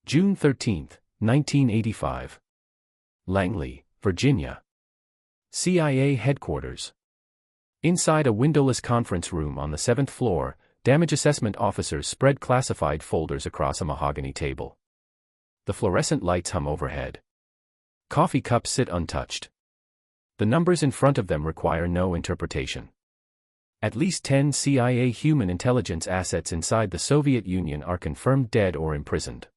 June 13, 1985. Langley, Virginia. CIA headquarters. Inside a windowless conference room on the 7th floor, damage assessment officers spread classified folders across a mahogany table. The fluorescent lights hum overhead. Coffee cups sit untouched. The numbers in front of them require no interpretation. At least 10 CIA human intelligence assets inside the Soviet Union are confirmed dead or imprisoned.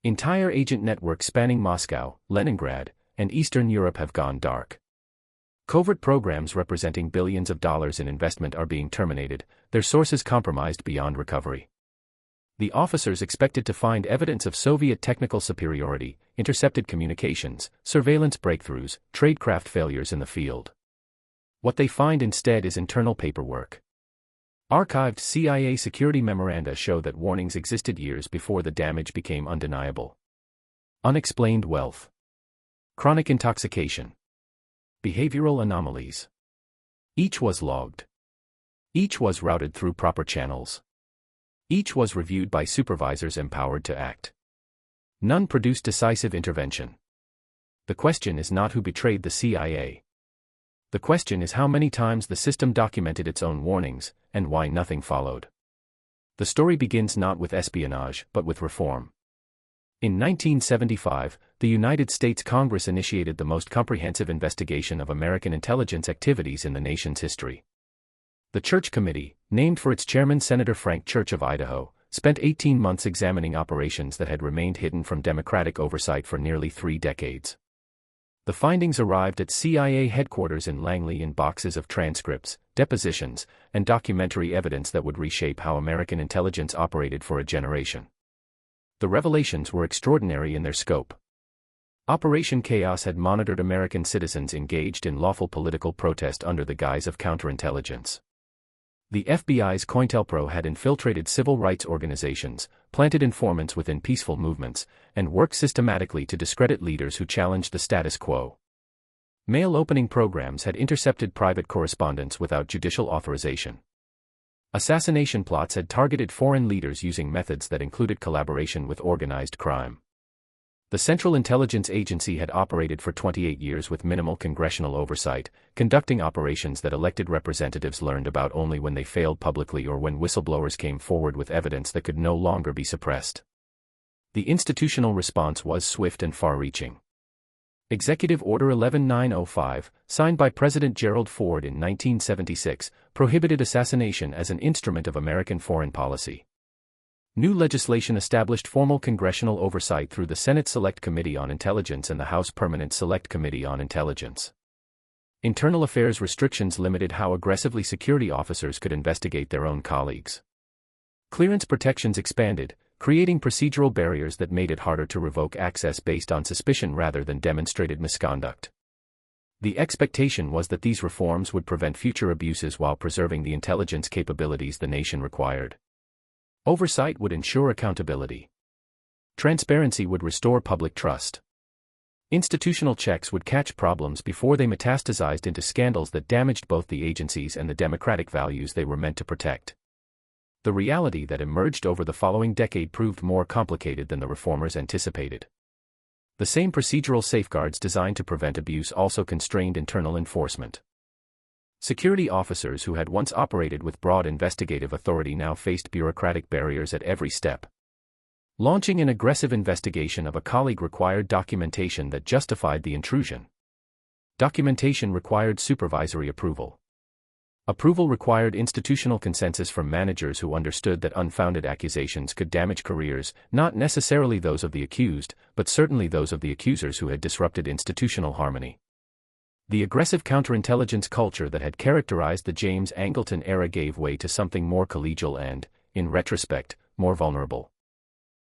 Entire agent networks spanning Moscow, Leningrad, and Eastern Europe have gone dark. Covert programs representing billions of dollars in investment are being terminated, their sources compromised beyond recovery. The officers expected to find evidence of Soviet technical superiority, intercepted communications, surveillance breakthroughs, tradecraft failures in the field. What they find instead is internal paperwork. Archived CIA security memoranda show that warnings existed years before the damage became undeniable. Unexplained wealth. Chronic intoxication. Behavioral anomalies. Each was logged. Each was routed through proper channels. Each was reviewed by supervisors empowered to act. None produced decisive intervention. The question is not who betrayed the CIA. The question is how many times the system documented its own warnings, and why nothing followed. The story begins not with espionage, but with reform. In 1975, the United States Congress initiated the most comprehensive investigation of American intelligence activities in the nation's history. The Church Committee, named for its chairman Senator Frank Church of Idaho, spent 18 months examining operations that had remained hidden from Democratic oversight for nearly 3 decades. The findings arrived at CIA headquarters in Langley in boxes of transcripts, depositions, and documentary evidence that would reshape how American intelligence operated for a generation. The revelations were extraordinary in their scope. Operation Chaos had monitored American citizens engaged in lawful political protest under the guise of counterintelligence. The FBI's COINTELPRO had infiltrated civil rights organizations, planted informants within peaceful movements, and worked systematically to discredit leaders who challenged the status quo. Mail-opening programs had intercepted private correspondence without judicial authorization. Assassination plots had targeted foreign leaders using methods that included collaboration with organized crime. The Central Intelligence Agency had operated for 28 years with minimal congressional oversight, conducting operations that elected representatives learned about only when they failed publicly or when whistleblowers came forward with evidence that could no longer be suppressed. The institutional response was swift and far-reaching. Executive Order 11905, signed by President Gerald Ford in 1976, prohibited assassination as an instrument of American foreign policy. New legislation established formal congressional oversight through the Senate Select Committee on Intelligence and the House Permanent Select Committee on Intelligence. Internal affairs restrictions limited how aggressively security officers could investigate their own colleagues. Clearance protections expanded, creating procedural barriers that made it harder to revoke access based on suspicion rather than demonstrated misconduct. The expectation was that these reforms would prevent future abuses while preserving the intelligence capabilities the nation required. Oversight would ensure accountability. Transparency would restore public trust. Institutional checks would catch problems before they metastasized into scandals that damaged both the agencies and the democratic values they were meant to protect. The reality that emerged over the following decade proved more complicated than the reformers anticipated. The same procedural safeguards designed to prevent abuse also constrained internal enforcement. Security officers who had once operated with broad investigative authority now faced bureaucratic barriers at every step. Launching an aggressive investigation of a colleague required documentation that justified the intrusion. Documentation required supervisory approval. Approval required institutional consensus from managers who understood that unfounded accusations could damage careers, not necessarily those of the accused, but certainly those of the accusers who had disrupted institutional harmony. The aggressive counterintelligence culture that had characterized the James Angleton era gave way to something more collegial and, in retrospect, more vulnerable.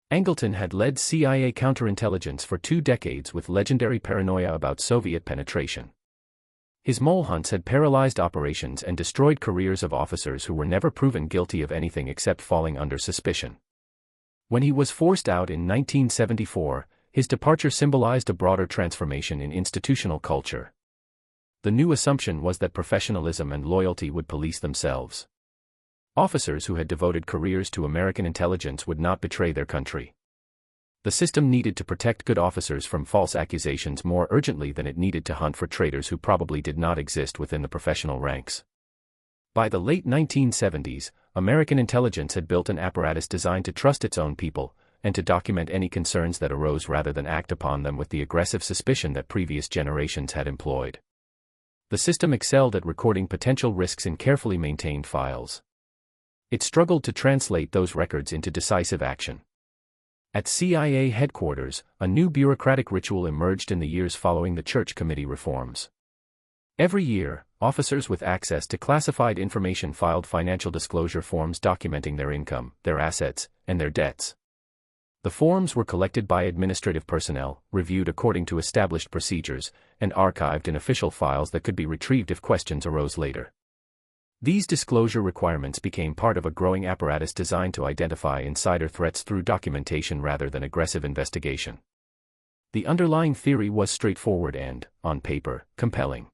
Angleton had led CIA counterintelligence for 2 decades with legendary paranoia about Soviet penetration. His mole hunts had paralyzed operations and destroyed careers of officers who were never proven guilty of anything except falling under suspicion. When he was forced out in 1974, his departure symbolized a broader transformation in institutional culture. The new assumption was that professionalism and loyalty would police themselves. Officers who had devoted careers to American intelligence would not betray their country. The system needed to protect good officers from false accusations more urgently than it needed to hunt for traitors who probably did not exist within the professional ranks. By the late 1970s, American intelligence had built an apparatus designed to trust its own people, and to document any concerns that arose rather than act upon them with the aggressive suspicion that previous generations had employed. The system excelled at recording potential risks in carefully maintained files. It struggled to translate those records into decisive action. At CIA headquarters, a new bureaucratic ritual emerged in the years following the Church Committee reforms. Every year, officers with access to classified information filed financial disclosure forms documenting their income, their assets, and their debts. The forms were collected by administrative personnel, reviewed according to established procedures, and archived in official files that could be retrieved if questions arose later. These disclosure requirements became part of a growing apparatus designed to identify insider threats through documentation rather than aggressive investigation. The underlying theory was straightforward and, on paper, compelling.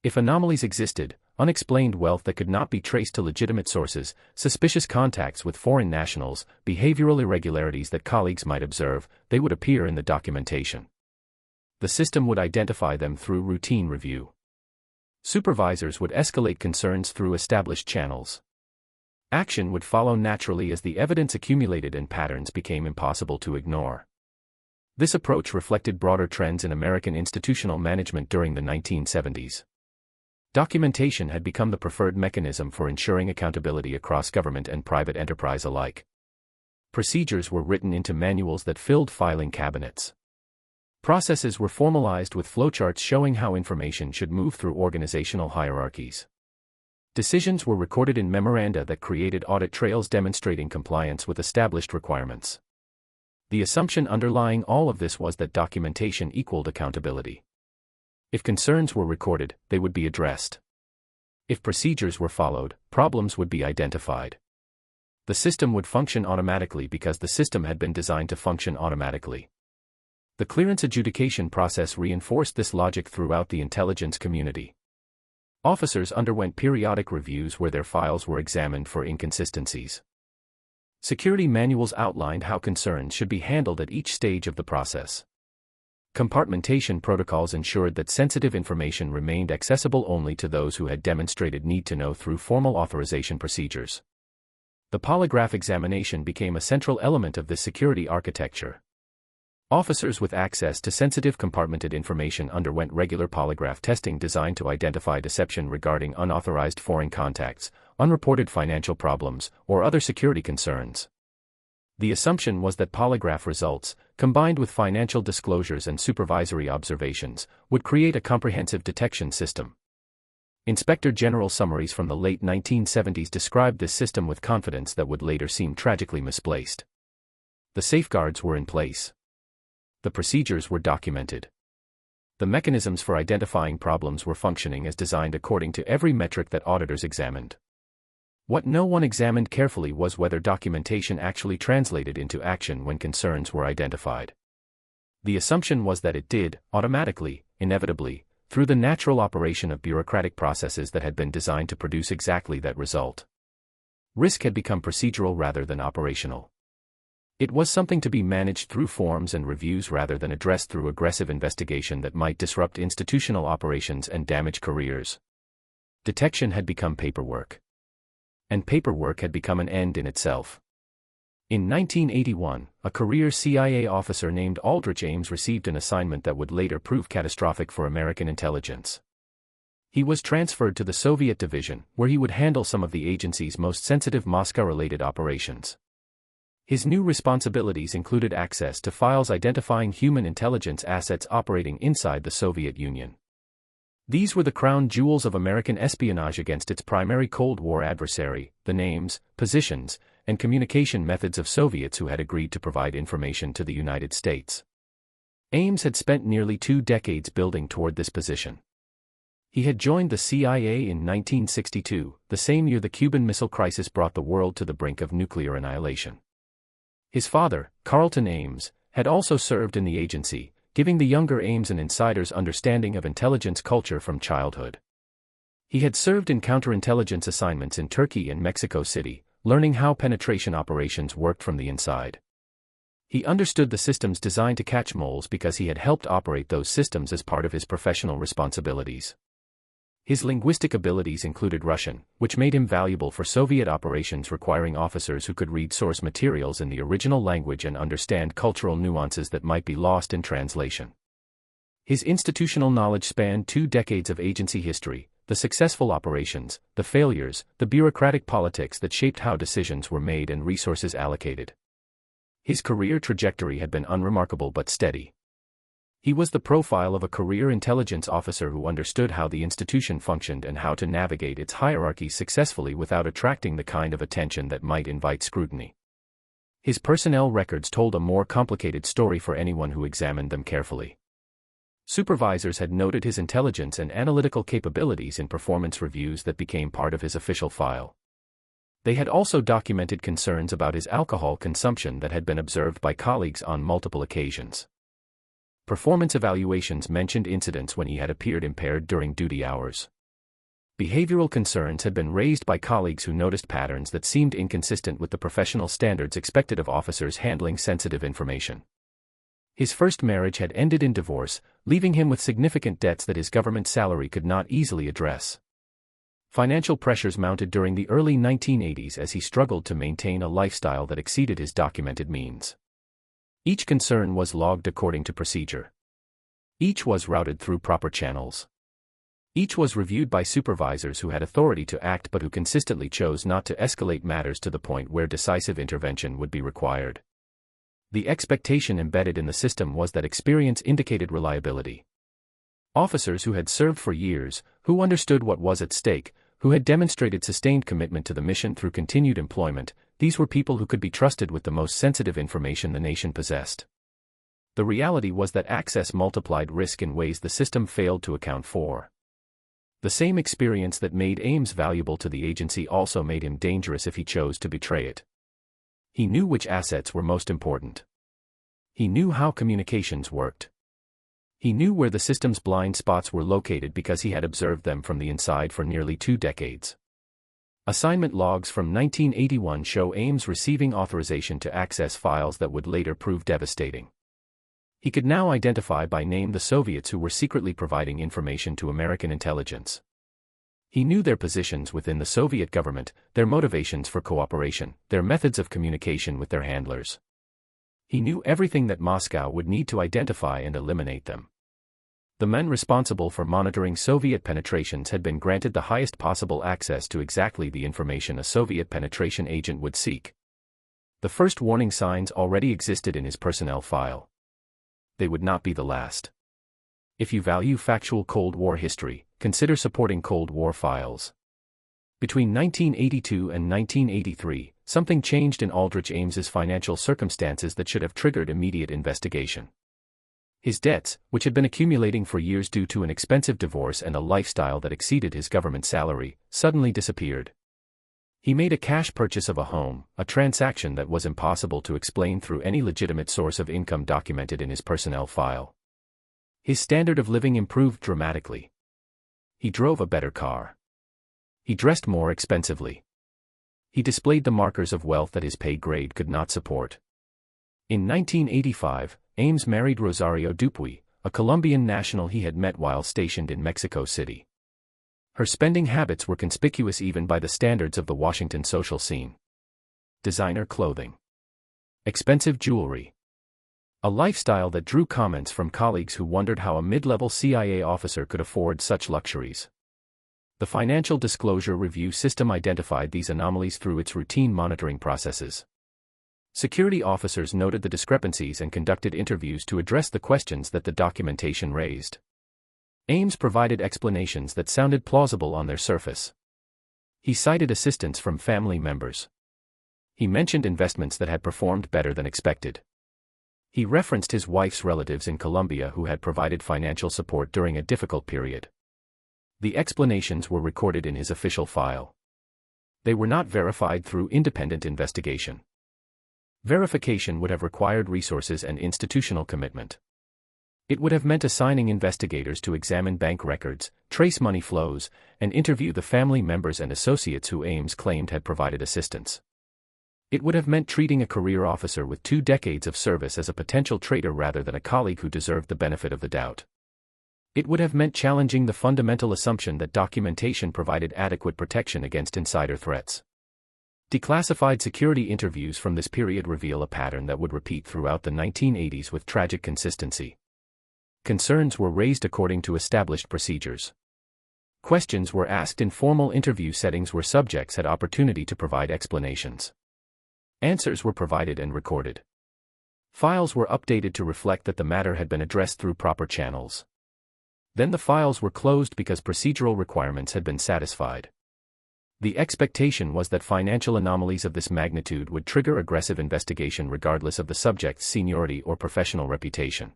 If anomalies existed, unexplained wealth that could not be traced to legitimate sources, suspicious contacts with foreign nationals, behavioral irregularities that colleagues might observe, they would appear in the documentation. The system would identify them through routine review. Supervisors would escalate concerns through established channels. Action would follow naturally as the evidence accumulated and patterns became impossible to ignore. This approach reflected broader trends in American institutional management during the 1970s. Documentation had become the preferred mechanism for ensuring accountability across government and private enterprise alike. Procedures were written into manuals that filled filing cabinets. Processes were formalized with flowcharts showing how information should move through organizational hierarchies. Decisions were recorded in memoranda that created audit trails demonstrating compliance with established requirements. The assumption underlying all of this was that documentation equaled accountability. If concerns were recorded, they would be addressed. If procedures were followed, problems would be identified. The system would function automatically because the system had been designed to function automatically. The clearance adjudication process reinforced this logic throughout the intelligence community. Officers underwent periodic reviews where their files were examined for inconsistencies. Security manuals outlined how concerns should be handled at each stage of the process. Compartmentation protocols ensured that sensitive information remained accessible only to those who had demonstrated need to know through formal authorization procedures. The polygraph examination became a central element of this security architecture. Officers with access to sensitive compartmented information underwent regular polygraph testing designed to identify deception regarding unauthorized foreign contacts, unreported financial problems, or other security concerns. The assumption was that polygraph results, combined with financial disclosures and supervisory observations, would create a comprehensive detection system. Inspector General summaries from the late 1970s described this system with confidence that would later seem tragically misplaced. The safeguards were in place. The procedures were documented. The mechanisms for identifying problems were functioning as designed according to every metric that auditors examined. What no one examined carefully was whether documentation actually translated into action when concerns were identified. The assumption was that it did, automatically, inevitably, through the natural operation of bureaucratic processes that had been designed to produce exactly that result. Risk had become procedural rather than operational. It was something to be managed through forms and reviews rather than addressed through aggressive investigation that might disrupt institutional operations and damage careers. Detection had become paperwork. And paperwork had become an end in itself. In 1981, a career CIA officer named Aldrich Ames received an assignment that would later prove catastrophic for American intelligence. He was transferred to the Soviet division, where he would handle some of the agency's most sensitive Moscow-related operations. His new responsibilities included access to files identifying human intelligence assets operating inside the Soviet Union. These were the crown jewels of American espionage against its primary Cold War adversary, the names, positions, and communication methods of Soviets who had agreed to provide information to the United States. Ames had spent nearly 2 decades building toward this position. He had joined the CIA in 1962, the same year the Cuban Missile Crisis brought the world to the brink of nuclear annihilation. His father, Carlton Ames, had also served in the agency, giving the younger Ames an insider's understanding of intelligence culture from childhood. He had served in counterintelligence assignments in Turkey and Mexico City, learning how penetration operations worked from the inside. He understood the systems designed to catch moles because he had helped operate those systems as part of his professional responsibilities. His linguistic abilities included Russian, which made him valuable for Soviet operations requiring officers who could read source materials in the original language and understand cultural nuances that might be lost in translation. His institutional knowledge spanned 2 decades of agency history, the successful operations, the failures, the bureaucratic politics that shaped how decisions were made and resources allocated. His career trajectory had been unremarkable but steady. He was the profile of a career intelligence officer who understood how the institution functioned and how to navigate its hierarchy successfully without attracting the kind of attention that might invite scrutiny. His personnel records told a more complicated story for anyone who examined them carefully. Supervisors had noted his intelligence and analytical capabilities in performance reviews that became part of his official file. They had also documented concerns about his alcohol consumption that had been observed by colleagues on multiple occasions. Performance evaluations mentioned incidents when he had appeared impaired during duty hours. Behavioral concerns had been raised by colleagues who noticed patterns that seemed inconsistent with the professional standards expected of officers handling sensitive information. His first marriage had ended in divorce, leaving him with significant debts that his government salary could not easily address. Financial pressures mounted during the early 1980s as he struggled to maintain a lifestyle that exceeded his documented means. Each concern was logged according to procedure. Each was routed through proper channels. Each was reviewed by supervisors who had authority to act but who consistently chose not to escalate matters to the point where decisive intervention would be required. The expectation embedded in the system was that experience indicated reliability. Officers who had served for years, who understood what was at stake, who had demonstrated sustained commitment to the mission through continued employment, these were people who could be trusted with the most sensitive information the nation possessed. The reality was that access multiplied risk in ways the system failed to account for. The same experience that made Ames valuable to the agency also made him dangerous if he chose to betray it. He knew which assets were most important. He knew how communications worked. He knew where the system's blind spots were located because he had observed them from the inside for nearly 2 decades. Assignment logs from 1981 show Ames receiving authorization to access files that would later prove devastating. He could now identify by name the Soviets who were secretly providing information to American intelligence. He knew their positions within the Soviet government, their motivations for cooperation, their methods of communication with their handlers. He knew everything that Moscow would need to identify and eliminate them. The men responsible for monitoring Soviet penetrations had been granted the highest possible access to exactly the information a Soviet penetration agent would seek. The first warning signs already existed in his personnel file. They would not be the last. If you value factual Cold War history, consider supporting Cold War files. Between 1982 and 1983, something changed in Aldrich Ames's financial circumstances that should have triggered immediate investigation. His debts, which had been accumulating for years due to an expensive divorce and a lifestyle that exceeded his government salary, suddenly disappeared. He made a cash purchase of a home, a transaction that was impossible to explain through any legitimate source of income documented in his personnel file. His standard of living improved dramatically. He drove a better car. He dressed more expensively. He displayed the markers of wealth that his pay grade could not support. In 1985, Ames married Rosario Dupuy, a Colombian national he had met while stationed in Mexico City. Her spending habits were conspicuous even by the standards of the Washington social scene. Designer clothing. Expensive jewelry. A lifestyle that drew comments from colleagues who wondered how a mid-level CIA officer could afford such luxuries. The Financial Disclosure Review System identified these anomalies through its routine monitoring processes. Security officers noted the discrepancies and conducted interviews to address the questions that the documentation raised. Ames provided explanations that sounded plausible on their surface. He cited assistance from family members. He mentioned investments that had performed better than expected. He referenced his wife's relatives in Colombia who had provided financial support during a difficult period. The explanations were recorded in his official file. They were not verified through independent investigation. Verification would have required resources and institutional commitment. It would have meant assigning investigators to examine bank records, trace money flows, and interview the family members and associates who Ames claimed had provided assistance. It would have meant treating a career officer with 2 decades of service as a potential traitor rather than a colleague who deserved the benefit of the doubt. It would have meant challenging the fundamental assumption that documentation provided adequate protection against insider threats. Declassified security interviews from this period reveal a pattern that would repeat throughout the 1980s with tragic consistency. Concerns were raised according to established procedures. Questions were asked in formal interview settings where subjects had opportunity to provide explanations. Answers were provided and recorded. Files were updated to reflect that the matter had been addressed through proper channels. Then the files were closed because procedural requirements had been satisfied. The expectation was that financial anomalies of this magnitude would trigger aggressive investigation regardless of the subject's seniority or professional reputation.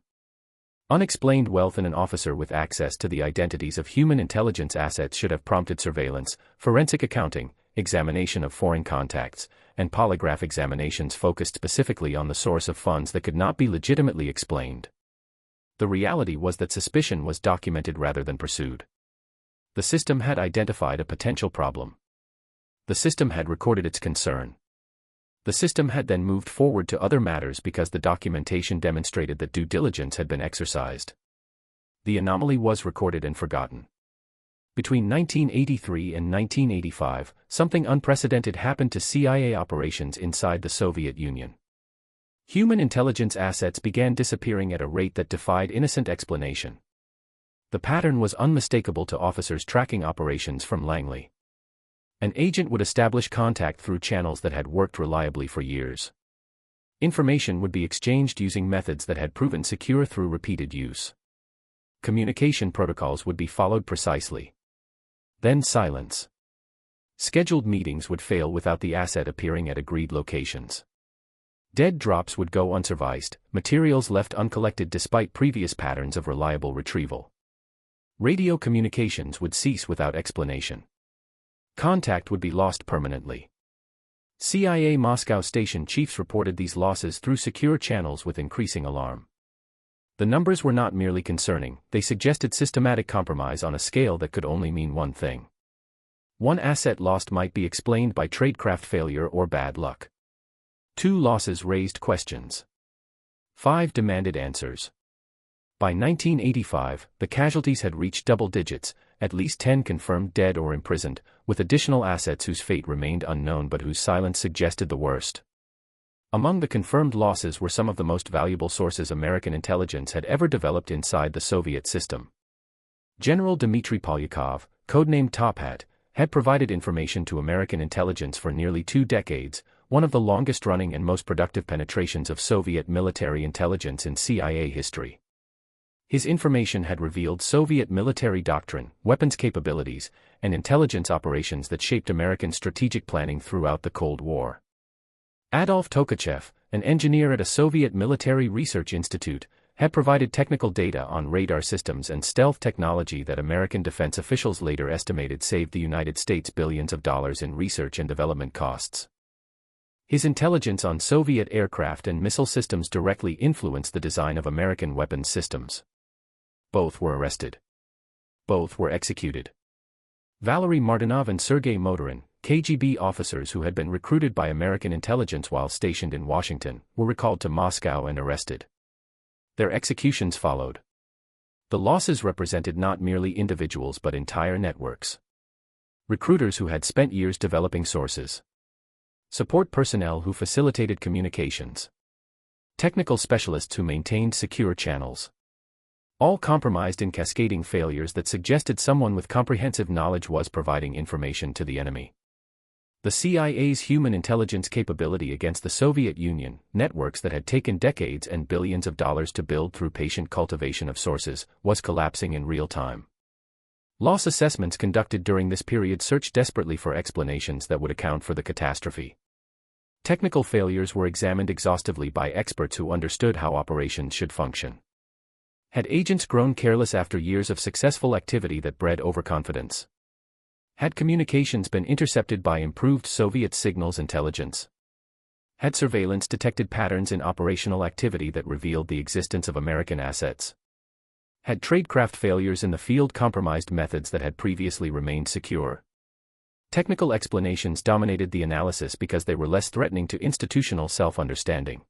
Unexplained wealth in an officer with access to the identities of human intelligence assets should have prompted surveillance, forensic accounting, examination of foreign contacts, and polygraph examinations focused specifically on the source of funds that could not be legitimately explained. The reality was that suspicion was documented rather than pursued. The system had identified a potential problem. The system had recorded its concern. The system had then moved forward to other matters because the documentation demonstrated that due diligence had been exercised. The anomaly was recorded and forgotten. Between 1983 and 1985, something unprecedented happened to CIA operations inside the Soviet Union. Human intelligence assets began disappearing at a rate that defied innocent explanation. The pattern was unmistakable to officers tracking operations from Langley. An agent would establish contact through channels that had worked reliably for years. Information would be exchanged using methods that had proven secure through repeated use. Communication protocols would be followed precisely. Then silence. Scheduled meetings would fail without the asset appearing at agreed locations. Dead drops would go unsurveyed, materials left uncollected despite previous patterns of reliable retrieval. Radio communications would cease without explanation. Contact would be lost permanently. CIA Moscow station chiefs reported these losses through secure channels with increasing alarm. The numbers were not merely concerning, they suggested systematic compromise on a scale that could only mean one thing. One asset lost might be explained by tradecraft failure or bad luck. 2 losses raised questions. 5 demanded answers. By 1985, the casualties had reached double digits, at least 10 confirmed dead or imprisoned, with additional assets whose fate remained unknown but whose silence suggested the worst. Among the confirmed losses were some of the most valuable sources American intelligence had ever developed inside the Soviet system. General Dmitry Polyakov, codenamed Top Hat, had provided information to American intelligence for nearly 2 decades, one of the longest-running and most productive penetrations of Soviet military intelligence in CIA history. His information had revealed Soviet military doctrine, weapons capabilities, and intelligence operations that shaped American strategic planning throughout the Cold War. Adolf Tokachev, an engineer at a Soviet military research institute, had provided technical data on radar systems and stealth technology that American defense officials later estimated saved the United States billions of dollars in research and development costs. His intelligence on Soviet aircraft and missile systems directly influenced the design of American weapons systems. Both were arrested. Both were executed. Valery Martinov and Sergei Motorin, KGB officers who had been recruited by American intelligence while stationed in Washington, were recalled to Moscow and arrested. Their executions followed. The losses represented not merely individuals but entire networks. Recruiters who had spent years developing sources. Support personnel who facilitated communications. Technical specialists who maintained secure channels. All compromised in cascading failures that suggested someone with comprehensive knowledge was providing information to the enemy. The CIA's human intelligence capability against the Soviet Union, networks that had taken decades and billions of dollars to build through patient cultivation of sources, was collapsing in real time. Loss assessments conducted during this period searched desperately for explanations that would account for the catastrophe. Technical failures were examined exhaustively by experts who understood how operations should function. Had agents grown careless after years of successful activity that bred overconfidence? Had communications been intercepted by improved Soviet signals intelligence? Had surveillance detected patterns in operational activity that revealed the existence of American assets? Had tradecraft failures in the field compromised methods that had previously remained secure? Technical explanations dominated the analysis because they were less threatening to institutional self-understanding.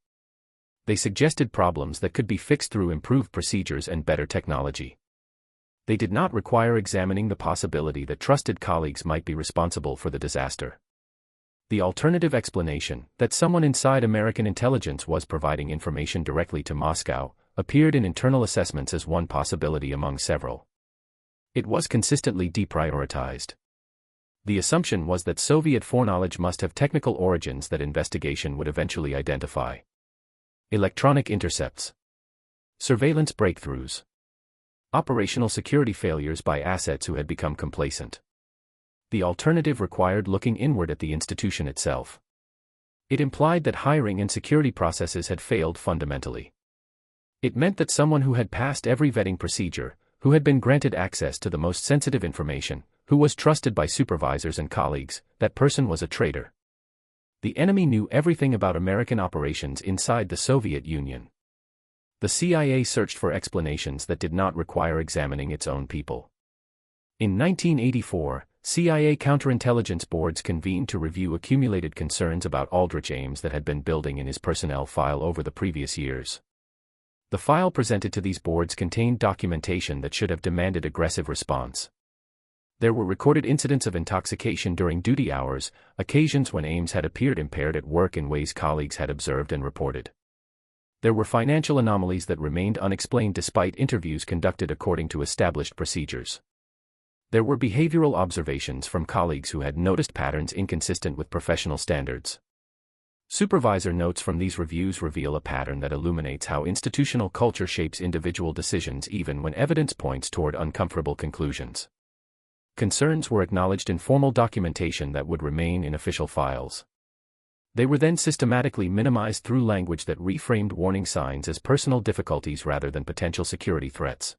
They suggested problems that could be fixed through improved procedures and better technology. They did not require examining the possibility that trusted colleagues might be responsible for the disaster. The alternative explanation, that someone inside American intelligence was providing information directly to Moscow, appeared in internal assessments as one possibility among several. It was consistently deprioritized. The assumption was that Soviet foreknowledge must have technical origins that investigation would eventually identify. Electronic intercepts. Surveillance breakthroughs. Operational security failures by assets who had become complacent. The alternative required looking inward at the institution itself. It implied that hiring and security processes had failed fundamentally. It meant that someone who had passed every vetting procedure, who had been granted access to the most sensitive information, who was trusted by supervisors and colleagues, that person was a traitor. The enemy knew everything about American operations inside the Soviet Union. The CIA searched for explanations that did not require examining its own people. In 1984, CIA counterintelligence boards convened to review accumulated concerns about Aldrich Ames that had been building in his personnel file over the previous years. The file presented to these boards contained documentation that should have demanded aggressive response. There were recorded incidents of intoxication during duty hours, occasions when Ames had appeared impaired at work in ways colleagues had observed and reported. There were financial anomalies that remained unexplained despite interviews conducted according to established procedures. There were behavioral observations from colleagues who had noticed patterns inconsistent with professional standards. Supervisor notes from these reviews reveal a pattern that illuminates how institutional culture shapes individual decisions even when evidence points toward uncomfortable conclusions. Concerns were acknowledged in formal documentation that would remain in official files. They were then systematically minimized through language that reframed warning signs as personal difficulties rather than potential security threats.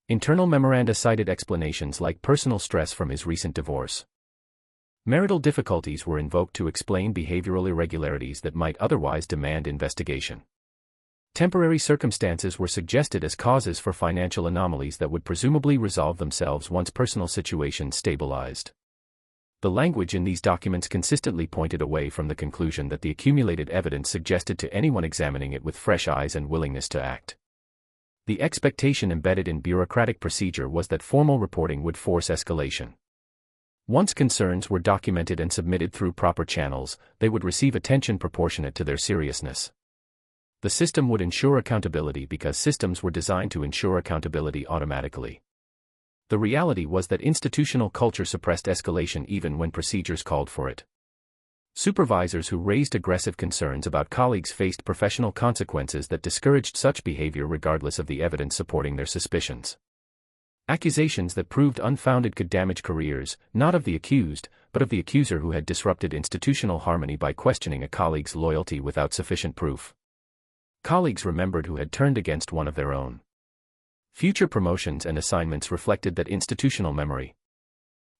Internal memoranda cited explanations like personal stress from his recent divorce. Marital difficulties were invoked to explain behavioral irregularities that might otherwise demand investigation. Temporary circumstances were suggested as causes for financial anomalies that would presumably resolve themselves once personal situations stabilized. The language in these documents consistently pointed away from the conclusion that the accumulated evidence suggested to anyone examining it with fresh eyes and willingness to act. The expectation embedded in bureaucratic procedure was that formal reporting would force escalation. Once concerns were documented and submitted through proper channels, they would receive attention proportionate to their seriousness. The system would ensure accountability because systems were designed to ensure accountability automatically. The reality was that institutional culture suppressed escalation even when procedures called for it. Supervisors who raised aggressive concerns about colleagues faced professional consequences that discouraged such behavior regardless of the evidence supporting their suspicions. Accusations that proved unfounded could damage careers, not of the accused, but of the accuser who had disrupted institutional harmony by questioning a colleague's loyalty without sufficient proof. Colleagues remembered who had turned against one of their own. Future promotions and assignments reflected that institutional memory.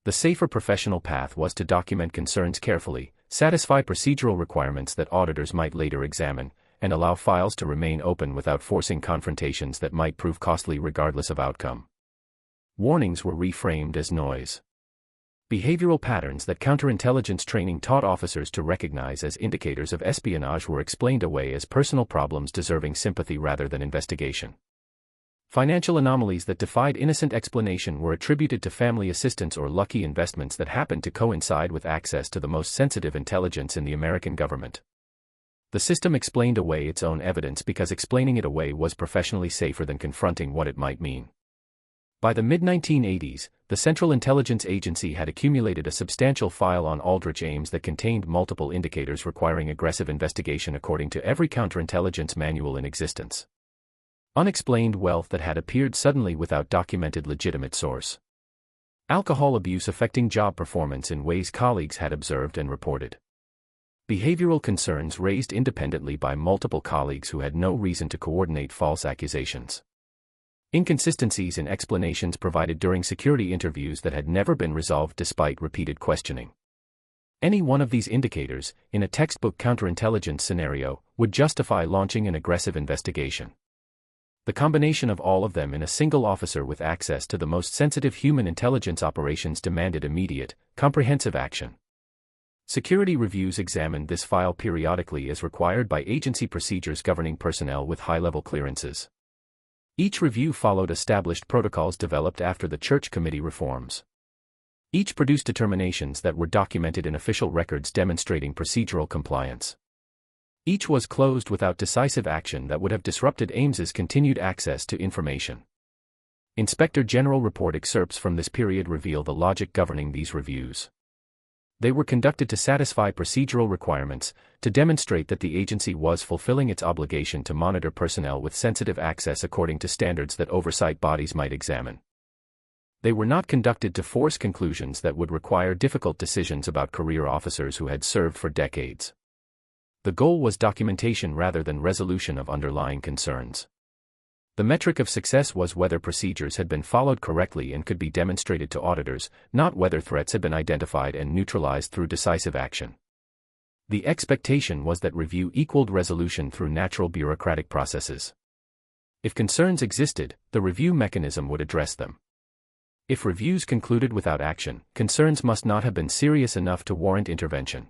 The safer professional path was to document concerns carefully, satisfy procedural requirements that auditors might later examine, and allow files to remain open without forcing confrontations that might prove costly regardless of outcome. Warnings were reframed as noise. Behavioral patterns that counterintelligence training taught officers to recognize as indicators of espionage were explained away as personal problems deserving sympathy rather than investigation. Financial anomalies that defied innocent explanation were attributed to family assistance or lucky investments that happened to coincide with access to the most sensitive intelligence in the American government. The system explained away its own evidence because explaining it away was professionally safer than confronting what it might mean. By the mid-1980s, the Central Intelligence Agency had accumulated a substantial file on Aldrich Ames that contained multiple indicators requiring aggressive investigation according to every counterintelligence manual in existence. Unexplained wealth that had appeared suddenly without documented legitimate source. Alcohol abuse affecting job performance in ways colleagues had observed and reported. Behavioral concerns raised independently by multiple colleagues who had no reason to coordinate false accusations. Inconsistencies in explanations provided during security interviews that had never been resolved despite repeated questioning. Any one of these indicators, in a textbook counterintelligence scenario, would justify launching an aggressive investigation. The combination of all of them in a single officer with access to the most sensitive human intelligence operations demanded immediate, comprehensive action. Security reviews examined this file periodically as required by agency procedures governing personnel with high-level clearances. Each review followed established protocols developed after the Church Committee reforms. Each produced determinations that were documented in official records demonstrating procedural compliance. Each was closed without decisive action that would have disrupted Ames's continued access to information. Inspector General report excerpts from this period reveal the logic governing these reviews. They were conducted to satisfy procedural requirements, to demonstrate that the agency was fulfilling its obligation to monitor personnel with sensitive access according to standards that oversight bodies might examine. They were not conducted to force conclusions that would require difficult decisions about career officers who had served for decades. The goal was documentation rather than resolution of underlying concerns. The metric of success was whether procedures had been followed correctly and could be demonstrated to auditors, not whether threats had been identified and neutralized through decisive action. The expectation was that review equaled resolution through natural bureaucratic processes. If concerns existed, the review mechanism would address them. If reviews concluded without action, concerns must not have been serious enough to warrant intervention.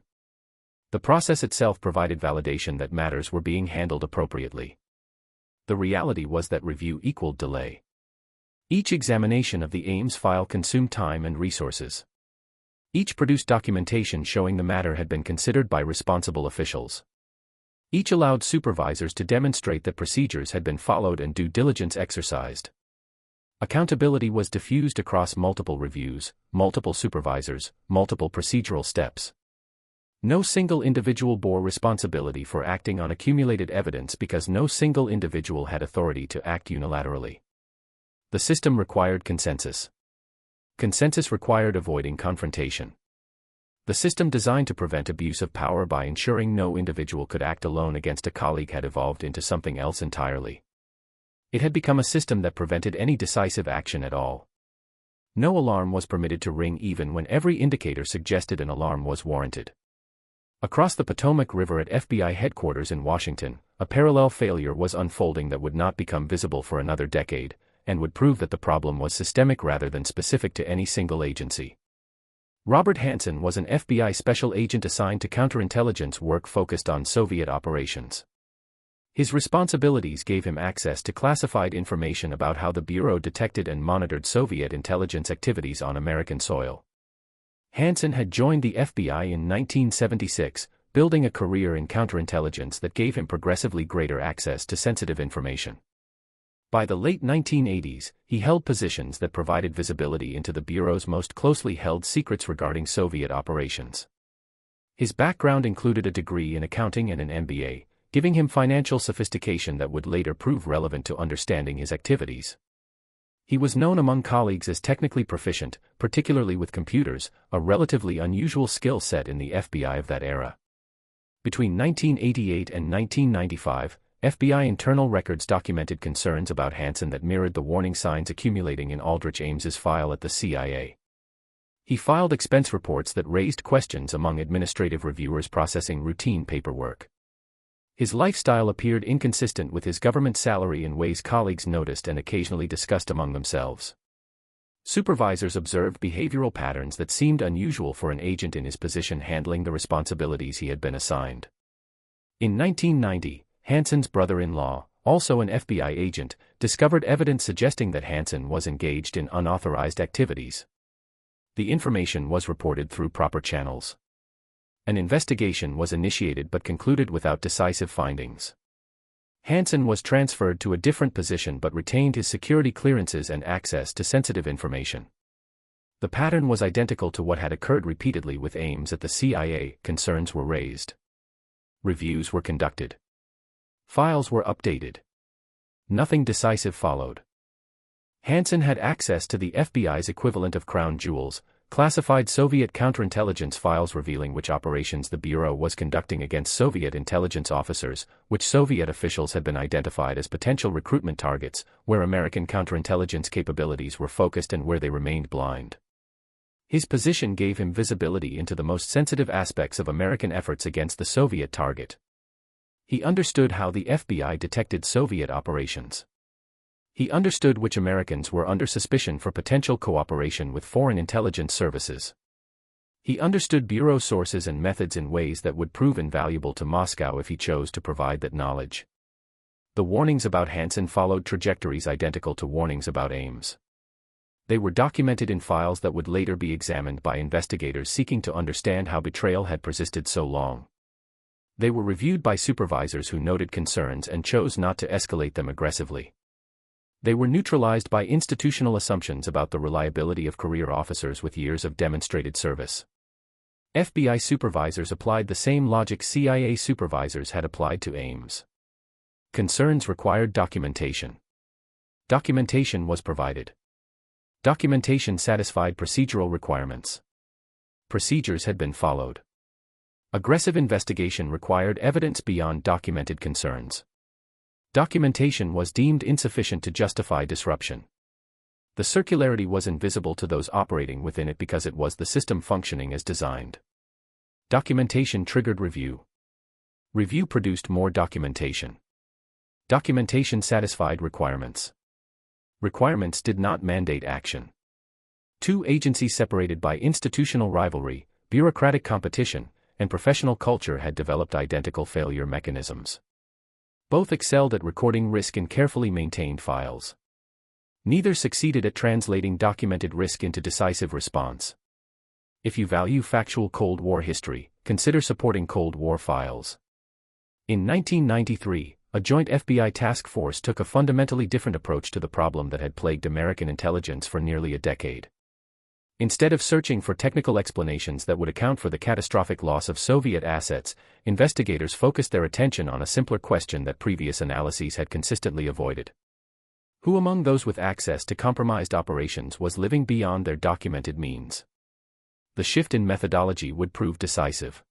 The process itself provided validation that matters were being handled appropriately. The reality was that review equaled delay. Each examination of the Ames file consumed time and resources. Each produced documentation showing the matter had been considered by responsible officials. Each allowed supervisors to demonstrate that procedures had been followed and due diligence exercised. Accountability was diffused across multiple reviews, multiple supervisors, multiple procedural steps. No single individual bore responsibility for acting on accumulated evidence because no single individual had authority to act unilaterally. The system required consensus. Consensus required avoiding confrontation. The system designed to prevent abuse of power by ensuring no individual could act alone against a colleague had evolved into something else entirely. It had become a system that prevented any decisive action at all. No alarm was permitted to ring even when every indicator suggested an alarm was warranted. Across the Potomac River at FBI headquarters in Washington, a parallel failure was unfolding that would not become visible for another decade, and would prove that the problem was systemic rather than specific to any single agency. Robert Hanssen was an FBI special agent assigned to counterintelligence work focused on Soviet operations. His responsibilities gave him access to classified information about how the Bureau detected and monitored Soviet intelligence activities on American soil. Hanssen had joined the FBI in 1976, building a career in counterintelligence that gave him progressively greater access to sensitive information. By the late 1980s, he held positions that provided visibility into the Bureau's most closely held secrets regarding Soviet operations. His background included a degree in accounting and an MBA, giving him financial sophistication that would later prove relevant to understanding his activities. He was known among colleagues as technically proficient, particularly with computers, a relatively unusual skill set in the FBI of that era. Between 1988 and 1995, FBI internal records documented concerns about Hanssen that mirrored the warning signs accumulating in Aldrich Ames's file at the CIA. He filed expense reports that raised questions among administrative reviewers processing routine paperwork. His lifestyle appeared inconsistent with his government salary in ways colleagues noticed and occasionally discussed among themselves. Supervisors observed behavioral patterns that seemed unusual for an agent in his position handling the responsibilities he had been assigned. In 1990, Hanssen's brother-in-law, also an FBI agent, discovered evidence suggesting that Hanssen was engaged in unauthorized activities. The information was reported through proper channels. An investigation was initiated but concluded without decisive findings. Hanssen was transferred to a different position but retained his security clearances and access to sensitive information. The pattern was identical to what had occurred repeatedly with Ames at the CIA. Concerns were raised. Reviews were conducted. Files were updated. Nothing decisive followed. Hanssen had access to the FBI's equivalent of crown jewels, classified Soviet counterintelligence files revealing which operations the Bureau was conducting against Soviet intelligence officers, which Soviet officials had been identified as potential recruitment targets, where American counterintelligence capabilities were focused and where they remained blind. His position gave him visibility into the most sensitive aspects of American efforts against the Soviet target. He understood how the FBI detected Soviet operations. He understood which Americans were under suspicion for potential cooperation with foreign intelligence services. He understood bureau sources and methods in ways that would prove invaluable to Moscow if he chose to provide that knowledge. The warnings about Hanssen followed trajectories identical to warnings about Ames. They were documented in files that would later be examined by investigators seeking to understand how betrayal had persisted so long. They were reviewed by supervisors who noted concerns and chose not to escalate them aggressively. They were neutralized by institutional assumptions about the reliability of career officers with years of demonstrated service. FBI supervisors applied the same logic CIA supervisors had applied to Ames. Concerns required documentation. Documentation was provided. Documentation satisfied procedural requirements. Procedures had been followed. Aggressive investigation required evidence beyond documented concerns. Documentation was deemed insufficient to justify disruption. The circularity was invisible to those operating within it because it was the system functioning as designed. Documentation triggered review. Review produced more documentation. Documentation satisfied requirements. Requirements did not mandate action. Two agencies separated by institutional rivalry, bureaucratic competition, and professional culture had developed identical failure mechanisms. Both excelled at recording risk in carefully maintained files. Neither succeeded at translating documented risk into decisive response. If you value factual Cold War history, consider supporting Cold War files. In 1993, a joint FBI task force took a fundamentally different approach to the problem that had plagued American intelligence for nearly a decade. Instead of searching for technical explanations that would account for the catastrophic loss of Soviet assets, investigators focused their attention on a simpler question that previous analyses had consistently avoided. Who among those with access to compromised operations was living beyond their documented means? The shift in methodology would prove decisive.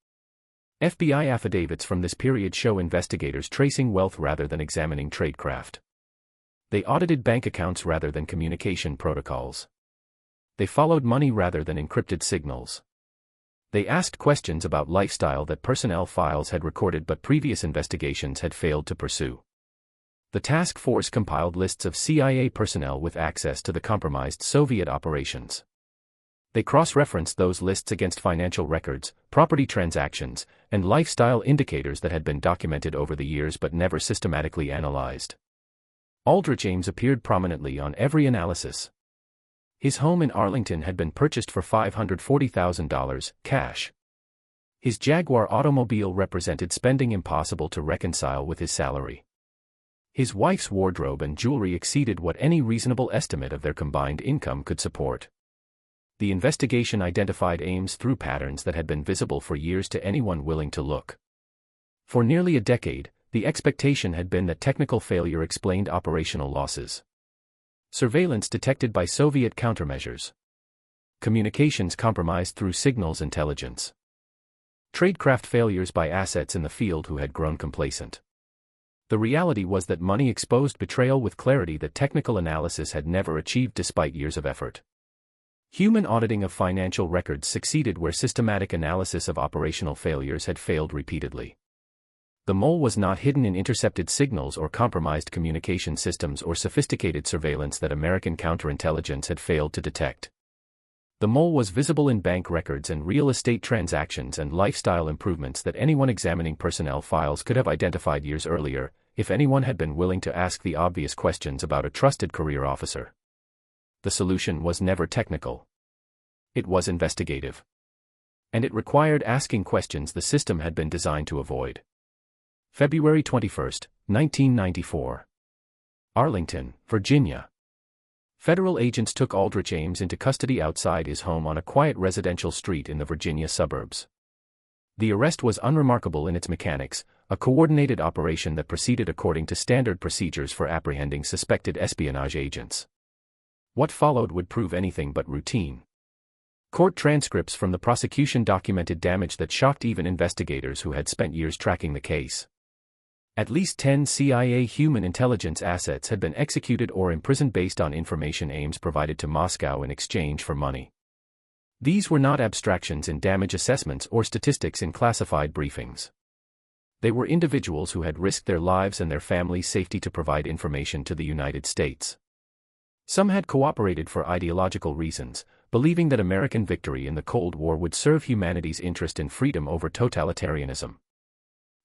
FBI affidavits from this period show investigators tracing wealth rather than examining tradecraft. They audited bank accounts rather than communication protocols. They followed money rather than encrypted signals. They asked questions about lifestyle that personnel files had recorded but previous investigations had failed to pursue. The task force compiled lists of CIA personnel with access to the compromised Soviet operations. They cross-referenced those lists against financial records, property transactions, and lifestyle indicators that had been documented over the years but never systematically analyzed. Aldrich Ames appeared prominently on every analysis. His home in Arlington had been purchased for $540,000, cash. His Jaguar automobile represented spending impossible to reconcile with his salary. His wife's wardrobe and jewelry exceeded what any reasonable estimate of their combined income could support. The investigation identified Ames through patterns that had been visible for years to anyone willing to look. For nearly a decade, the expectation had been that technical failure explained operational losses. Surveillance detected by Soviet countermeasures. Communications compromised through signals intelligence. Tradecraft failures by assets in the field who had grown complacent. The reality was that money exposed betrayal with clarity that technical analysis had never achieved despite years of effort. Human auditing of financial records succeeded where systematic analysis of operational failures had failed repeatedly. The mole was not hidden in intercepted signals or compromised communication systems or sophisticated surveillance that American counterintelligence had failed to detect. The mole was visible in bank records and real estate transactions and lifestyle improvements that anyone examining personnel files could have identified years earlier, if anyone had been willing to ask the obvious questions about a trusted career officer. The solution was never technical. It was investigative. And it required asking questions the system had been designed to avoid. February 21, 1994. Arlington, Virginia. Federal agents took Aldrich Ames into custody outside his home on a quiet residential street in the Virginia suburbs. The arrest was unremarkable in its mechanics, a coordinated operation that proceeded according to standard procedures for apprehending suspected espionage agents. What followed would prove anything but routine. Court transcripts from the prosecution documented damage that shocked even investigators who had spent years tracking the case. At least 10 CIA human intelligence assets had been executed or imprisoned based on information Ames provided to Moscow in exchange for money. These were not abstractions in damage assessments or statistics in classified briefings. They were individuals who had risked their lives and their families' safety to provide information to the United States. Some had cooperated for ideological reasons, believing that American victory in the Cold War would serve humanity's interest in freedom over totalitarianism.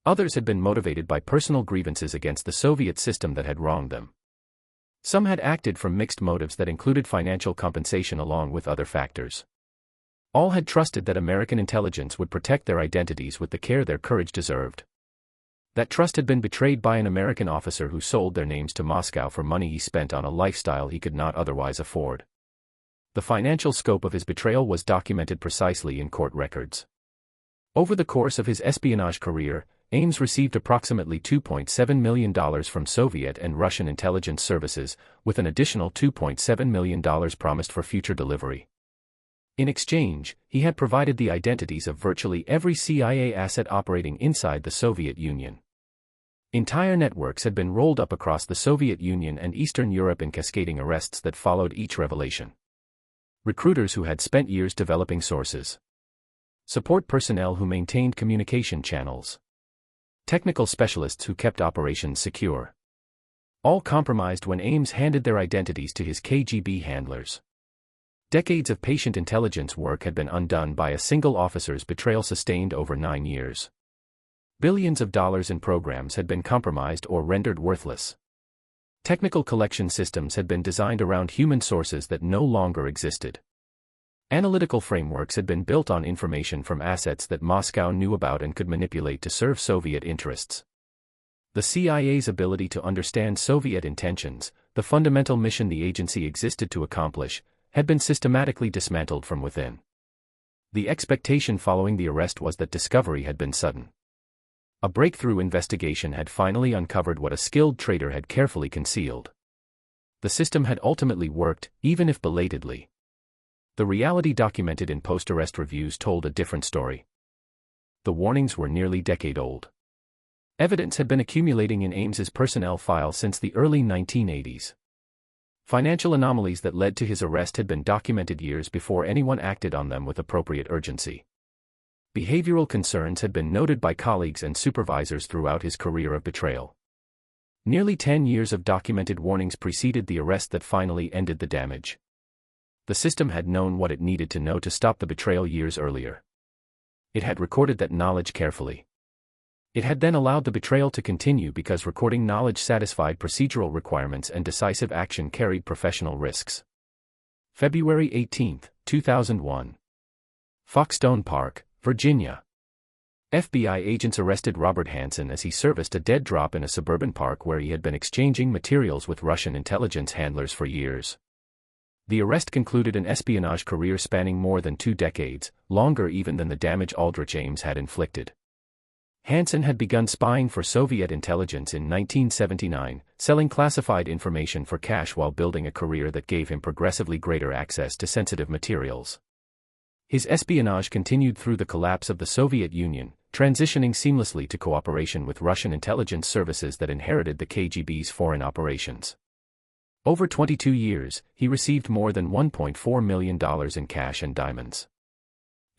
Others had been motivated by personal grievances against the Soviet system that had wronged them. Some had acted from mixed motives that included financial compensation along with other factors. All had trusted that American intelligence would protect their identities with the care their courage deserved. That trust had been betrayed by an American officer who sold their names to Moscow for money he spent on a lifestyle he could not otherwise afford. The financial scope of his betrayal was documented precisely in court records. Over the course of his espionage career, Ames received approximately $2.7 million from Soviet and Russian intelligence services, with an additional $2.7 million promised for future delivery. In exchange, he had provided the identities of virtually every CIA asset operating inside the Soviet Union. Entire networks had been rolled up across the Soviet Union and Eastern Europe in cascading arrests that followed each revelation. Recruiters who had spent years developing sources. Support personnel who maintained communication channels. Technical specialists who kept operations secure. All compromised when Ames handed their identities to his KGB handlers. Decades of patient intelligence work had been undone by a single officer's betrayal sustained over 9 years. Billions of dollars in programs had been compromised or rendered worthless. Technical collection systems had been designed around human sources that no longer existed. Analytical frameworks had been built on information from assets that Moscow knew about and could manipulate to serve Soviet interests. The CIA's ability to understand Soviet intentions, the fundamental mission the agency existed to accomplish, had been systematically dismantled from within. The expectation following the arrest was that discovery had been sudden. A breakthrough investigation had finally uncovered what a skilled traitor had carefully concealed. The system had ultimately worked, even if belatedly. The reality documented in post-arrest reviews told a different story. The warnings were nearly decade-old. Evidence had been accumulating in Ames's personnel file since the early 1980s. Financial anomalies that led to his arrest had been documented years before anyone acted on them with appropriate urgency. Behavioral concerns had been noted by colleagues and supervisors throughout his career of betrayal. Nearly 10 years of documented warnings preceded the arrest that finally ended the damage. The system had known what it needed to know to stop the betrayal years earlier. It had recorded that knowledge carefully. It had then allowed the betrayal to continue because recording knowledge satisfied procedural requirements and decisive action carried professional risks. February 18, 2001. Foxstone Park, Virginia. FBI agents arrested Robert Hanssen as he serviced a dead drop in a suburban park where he had been exchanging materials with Russian intelligence handlers for years. The arrest concluded an espionage career spanning more than 2 decades, longer even than the damage Aldrich Ames had inflicted. Hanssen had begun spying for Soviet intelligence in 1979, selling classified information for cash while building a career that gave him progressively greater access to sensitive materials. His espionage continued through the collapse of the Soviet Union, transitioning seamlessly to cooperation with Russian intelligence services that inherited the KGB's foreign operations. Over 22 years, he received more than $1.4 million in cash and diamonds.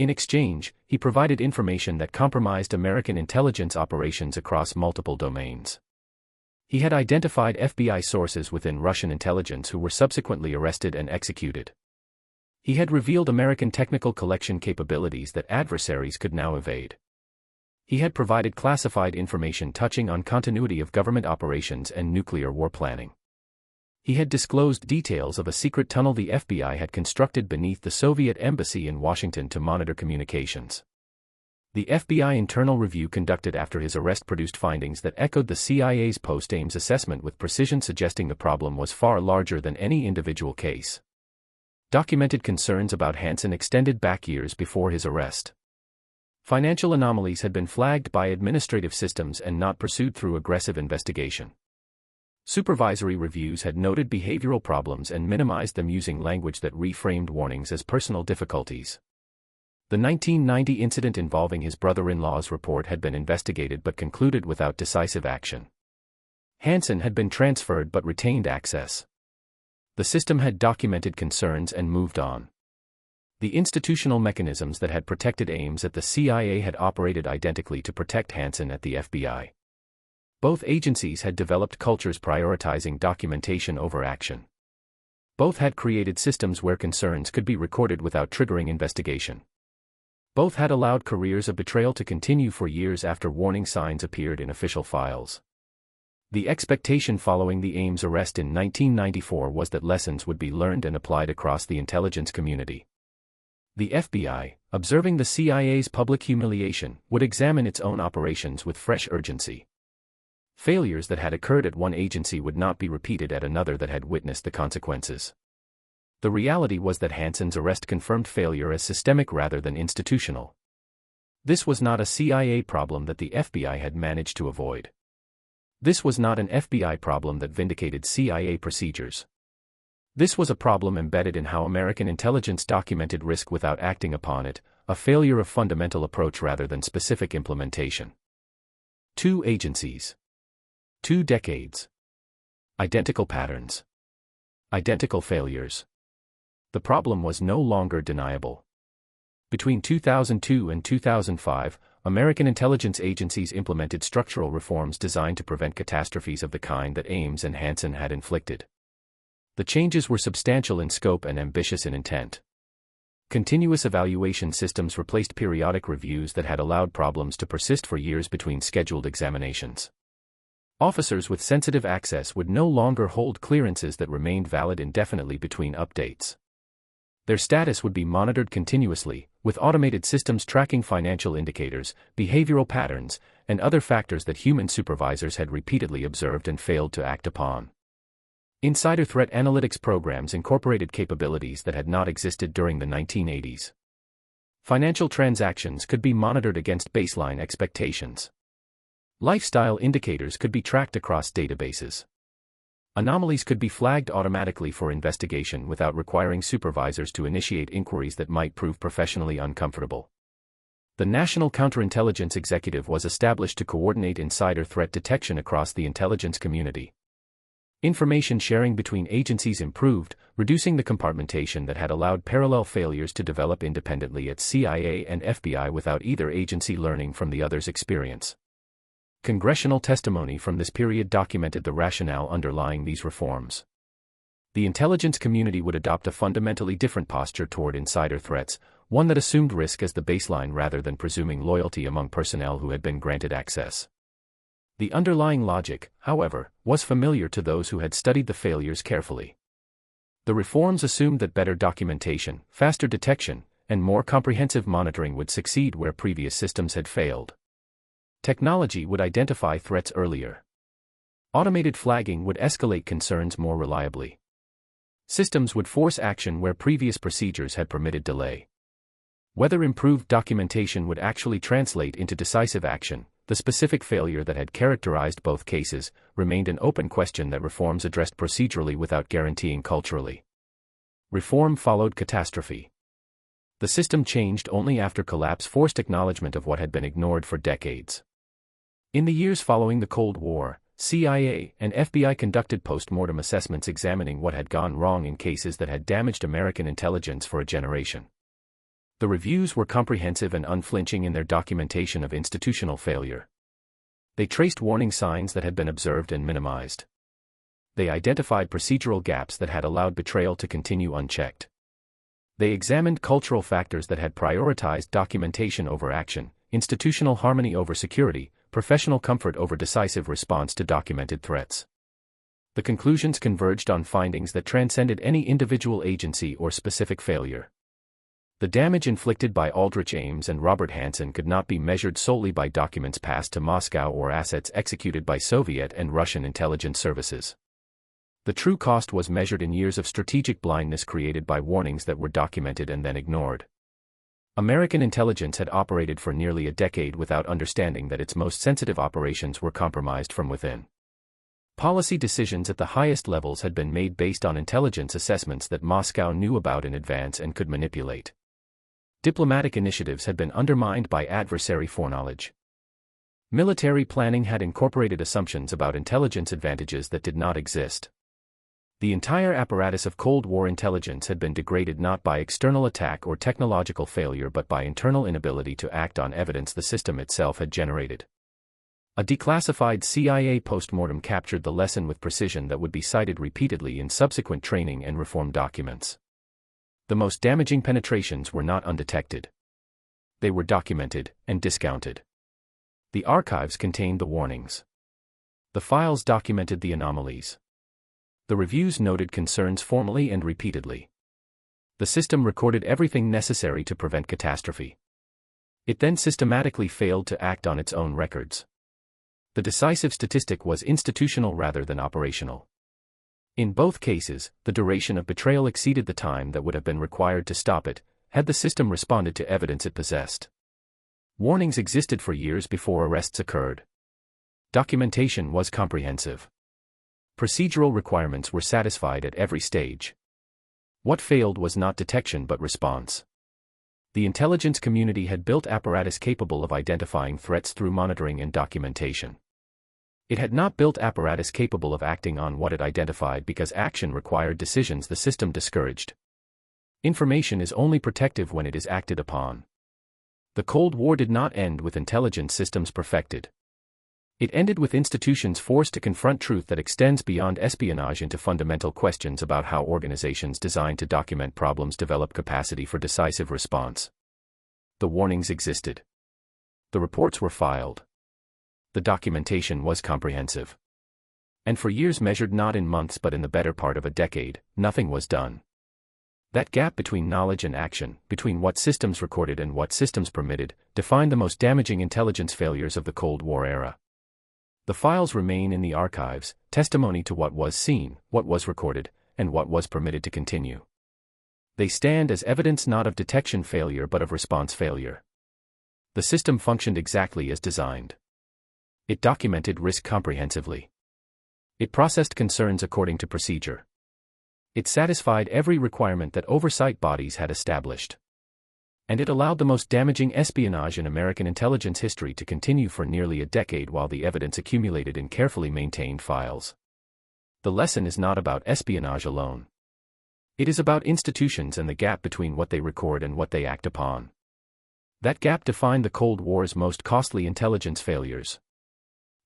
In exchange, he provided information that compromised American intelligence operations across multiple domains. He had identified FBI sources within Russian intelligence who were subsequently arrested and executed. He had revealed American technical collection capabilities that adversaries could now evade. He had provided classified information touching on continuity of government operations and nuclear war planning. He had disclosed details of a secret tunnel the FBI had constructed beneath the Soviet embassy in Washington to monitor communications. The FBI internal review conducted after his arrest produced findings that echoed the CIA's post-Ames assessment with precision, suggesting the problem was far larger than any individual case. Documented concerns about Hanssen extended back years before his arrest. Financial anomalies had been flagged by administrative systems and not pursued through aggressive investigation. Supervisory reviews had noted behavioral problems and minimized them using language that reframed warnings as personal difficulties. The 1990 incident involving his brother-in-law's report had been investigated but concluded without decisive action. Hanssen had been transferred but retained access. The system had documented concerns and moved on. The institutional mechanisms that had protected Ames at the CIA had operated identically to protect Hanssen at the FBI. Both agencies had developed cultures prioritizing documentation over action. Both had created systems where concerns could be recorded without triggering investigation. Both had allowed careers of betrayal to continue for years after warning signs appeared in official files. The expectation following the Ames arrest in 1994 was that lessons would be learned and applied across the intelligence community. The FBI, observing the CIA's public humiliation, would examine its own operations with fresh urgency. Failures that had occurred at one agency would not be repeated at another that had witnessed the consequences. The reality was that Hanssen's arrest confirmed failure as systemic rather than institutional. This was not a CIA problem that the FBI had managed to avoid. This was not an FBI problem that vindicated CIA procedures. This was a problem embedded in how American intelligence documented risk without acting upon it, a failure of fundamental approach rather than specific implementation. 2 agencies. 2 decades. Identical patterns. Identical failures. The problem was no longer deniable. Between 2002 and 2005, American intelligence agencies implemented structural reforms designed to prevent catastrophes of the kind that Ames and Hanssen had inflicted. The changes were substantial in scope and ambitious in intent. Continuous evaluation systems replaced periodic reviews that had allowed problems to persist for years between scheduled examinations. Officers with sensitive access would no longer hold clearances that remained valid indefinitely between updates. Their status would be monitored continuously, with automated systems tracking financial indicators, behavioral patterns, and other factors that human supervisors had repeatedly observed and failed to act upon. Insider threat analytics programs incorporated capabilities that had not existed during the 1980s. Financial transactions could be monitored against baseline expectations. Lifestyle indicators could be tracked across databases. Anomalies could be flagged automatically for investigation without requiring supervisors to initiate inquiries that might prove professionally uncomfortable. The National Counterintelligence Executive was established to coordinate insider threat detection across the intelligence community. Information sharing between agencies improved, reducing the compartmentation that had allowed parallel failures to develop independently at CIA and FBI without either agency learning from the other's experience. Congressional testimony from this period documented the rationale underlying these reforms. The intelligence community would adopt a fundamentally different posture toward insider threats, one that assumed risk as the baseline rather than presuming loyalty among personnel who had been granted access. The underlying logic, however, was familiar to those who had studied the failures carefully. The reforms assumed that better documentation, faster detection, and more comprehensive monitoring would succeed where previous systems had failed. Technology would identify threats earlier. Automated flagging would escalate concerns more reliably. Systems would force action where previous procedures had permitted delay. Whether improved documentation would actually translate into decisive action, the specific failure that had characterized both cases, remained an open question that reforms addressed procedurally without guaranteeing culturally. Reform followed catastrophe. The system changed only after collapse forced acknowledgement of what had been ignored for decades. In the years following the Cold War, CIA and FBI conducted post-mortem assessments examining what had gone wrong in cases that had damaged American intelligence for a generation. The reviews were comprehensive and unflinching in their documentation of institutional failure. They traced warning signs that had been observed and minimized. They identified procedural gaps that had allowed betrayal to continue unchecked. They examined cultural factors that had prioritized documentation over action, institutional harmony over security, professional comfort over decisive response to documented threats. The conclusions converged on findings that transcended any individual agency or specific failure. The damage inflicted by Aldrich Ames and Robert Hanssen could not be measured solely by documents passed to Moscow or assets executed by Soviet and Russian intelligence services. The true cost was measured in years of strategic blindness created by warnings that were documented and then ignored. American intelligence had operated for nearly a decade without understanding that its most sensitive operations were compromised from within. Policy decisions at the highest levels had been made based on intelligence assessments that Moscow knew about in advance and could manipulate. Diplomatic initiatives had been undermined by adversary foreknowledge. Military planning had incorporated assumptions about intelligence advantages that did not exist. The entire apparatus of Cold War intelligence had been degraded not by external attack or technological failure but by internal inability to act on evidence the system itself had generated. A declassified CIA postmortem captured the lesson with precision that would be cited repeatedly in subsequent training and reform documents. The most damaging penetrations were not undetected. They were documented and discounted. The archives contained the warnings. The files documented the anomalies. The reviews noted concerns formally and repeatedly. The system recorded everything necessary to prevent catastrophe. It then systematically failed to act on its own records. The decisive statistic was institutional rather than operational. In both cases, the duration of betrayal exceeded the time that would have been required to stop it, had the system responded to evidence it possessed. Warnings existed for years before arrests occurred. Documentation was comprehensive. Procedural requirements were satisfied at every stage. What failed was not detection but response. The intelligence community had built apparatus capable of identifying threats through monitoring and documentation. It had not built apparatus capable of acting on what it identified because action required decisions the system discouraged. Information is only protective when it is acted upon. The Cold War did not end with intelligence systems perfected. It ended with institutions forced to confront truth that extends beyond espionage into fundamental questions about how organizations designed to document problems develop capacity for decisive response. The warnings existed. The reports were filed. The documentation was comprehensive. And for years, measured not in months but in the better part of a decade, nothing was done. That gap between knowledge and action, between what systems recorded and what systems permitted, defined the most damaging intelligence failures of the Cold War era. The files remain in the archives, testimony to what was seen, what was recorded, and what was permitted to continue. They stand as evidence not of detection failure but of response failure. The system functioned exactly as designed. It documented risk comprehensively. It processed concerns according to procedure. It satisfied every requirement that oversight bodies had established. And it allowed the most damaging espionage in American intelligence history to continue for nearly a decade while the evidence accumulated in carefully maintained files. The lesson is not about espionage alone. It is about institutions and the gap between what they record and what they act upon. That gap defined the Cold War's most costly intelligence failures.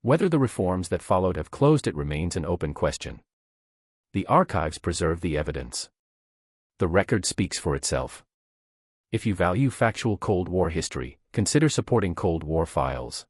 Whether the reforms that followed have closed it remains an open question. The archives preserve the evidence. The record speaks for itself. If you value factual Cold War history, consider supporting Cold War Files.